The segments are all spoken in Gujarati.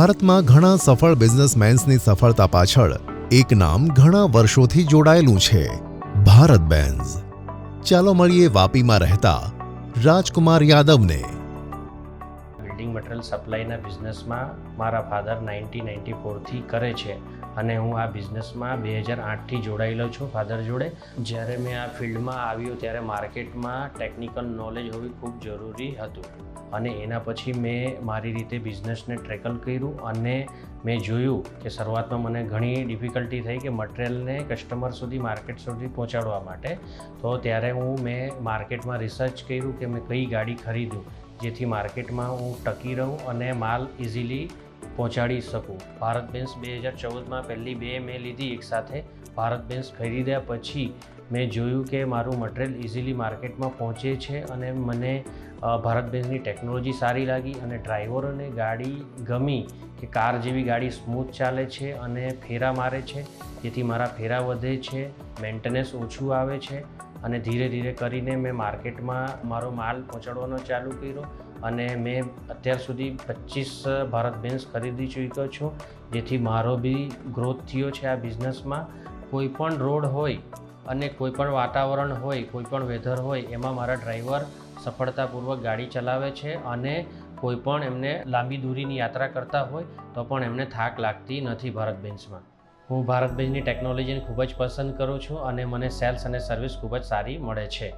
ભારતમાં ઘણા સફળ બિઝનેસમેન્સની સફળતા પાછળ એક નામ ઘણા વર્ષોથી જોડાયેલું છે, ભારત બેન્ઝ. ચાલો મળીએ વાપીમાં રહેતા રાજકુમાર યાદવને. બિલ્ડિંગ મટીરિયલ સપ્લાયના બિઝનેસમાં મારા ફાધર 1994થી કરે છે અને હું આ બિઝનેસમાં 2008થી જોડાયેલો છું ફાધર જોડે. જ્યારે મેં આ ફિલ્ડમાં આવ્યો ત્યારે માર્કેટમાં ટેકનિકલ નોલેજ હોવી ખૂબ જરૂરી હતું અને એના પછી મેં મારી રીતે બિઝનેસને ટ્રેકલ કર્યું અને મેં જોયું કે શરૂઆતમાં મને ઘણી ડિફિકલ્ટી થઈ કે મટીરિયલને કસ્ટમર સુધી માર્કેટ સુધી પહોંચાડવા માટે. તો ત્યારે મેં માર્કેટમાં રિસર્ચ કર્યું કે મેં કઈ ગાડી ખરીદું જેથી માર્કેટમાં હું ટકી રહું અને માલ ઇઝીલી પહોંચાડી શકું. ભારત બેન્ઝ 2014માં પહેલી 2 મેં લીધી એકસાથે. ભારત બેન્ઝ ખરીદ્યા પછી મેં જોયું કે મારું મટીરિયલ ઇઝીલી માર્કેટમાં પહોંચે છે અને મને ભારત બેન્ઝની ટેકનોલોજી સારી લાગી અને ડ્રાઈવરોને ગાડી ગમી કે કાર જેવી ગાડી સ્મૂથ ચાલે છે અને ફેરા મારે છે, જેથી મારા ફેરા વધે છે, મેન્ટેનન્સ ઓછું આવે છે અને ધીરે ધીરે કરીને મેં માર્કેટમાં મારો માલ પહોંચાડવાનો ચાલુ કર્યો અને મેં અત્યાર સુધી 25 ભારત બેન્ઝ ખરીદી ચૂક્યો છું, જેથી મારો બી ગ્રોથ થયો છે આ બિઝનેસમાં. કોઈ પણ રોડ હોય અને કોઈ પણ વાતાવરણ હોય, કોઈ પણ વેધર હોય, એમાં મારા ડ્રાઈવર સફળતાપૂર્વક ગાડી ચલાવે છે અને કોઈ પણ એમને લાંબી દૂરીની યાત્રા કરતા હોય તો પણ એમને થાક લાગતી નથી ભારત બેન્ઝમાં. હું ભારત બેન્ઝની ટેકનોલોજીને ખૂબ જ પસંદ કરું છું અને મને સેલ્સ અને સર્વિસ ખૂબ જ સારી મળે છે.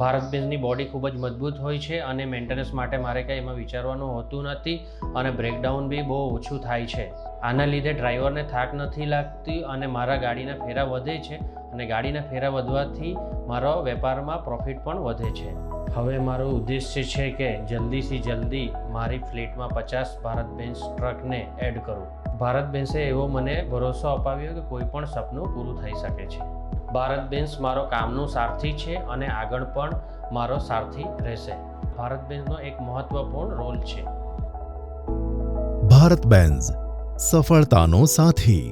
ભારત બેન્ઝની બોડી ખૂબ જ મજબૂત હોય છે અને મેન્ટેનન્સ માટે મારે કંઈ એમાં વિચારવાનું હોતું નથી અને બ્રેકડાઉન બી બહુ ઓછું થાય છે. આના લીધે ડ્રાઈવરને થાક નથી લાગતી અને મારા ગાડીના ફેરા વધે છે અને ગાડીના ફેરા વધવાથી મારો વેપારમાં પ્રોફિટ પણ વધે છે. હવે મારો ઉદ્દેશ્ય છે કે જલ્દીથી જલ્દી મારી ફ્લીટમાં 50 ભારત બેન્ઝ ટ્રકને એડ કરું. ભારત બેન્ઝે એવો મને ભરોસો અપાવ્યો કે કોઈ પણ સપનું પૂરું થઈ શકે છે. ભારત બેન્ઝ મારો કામનું સારથી છે અને આગળ પણ મારો સારથી રહેશે. ભારત બેન્ઝનો એક મહત્વપૂર્ણ રોલ છે. ભારત બેન્ઝ, સફળતાનો સાથી.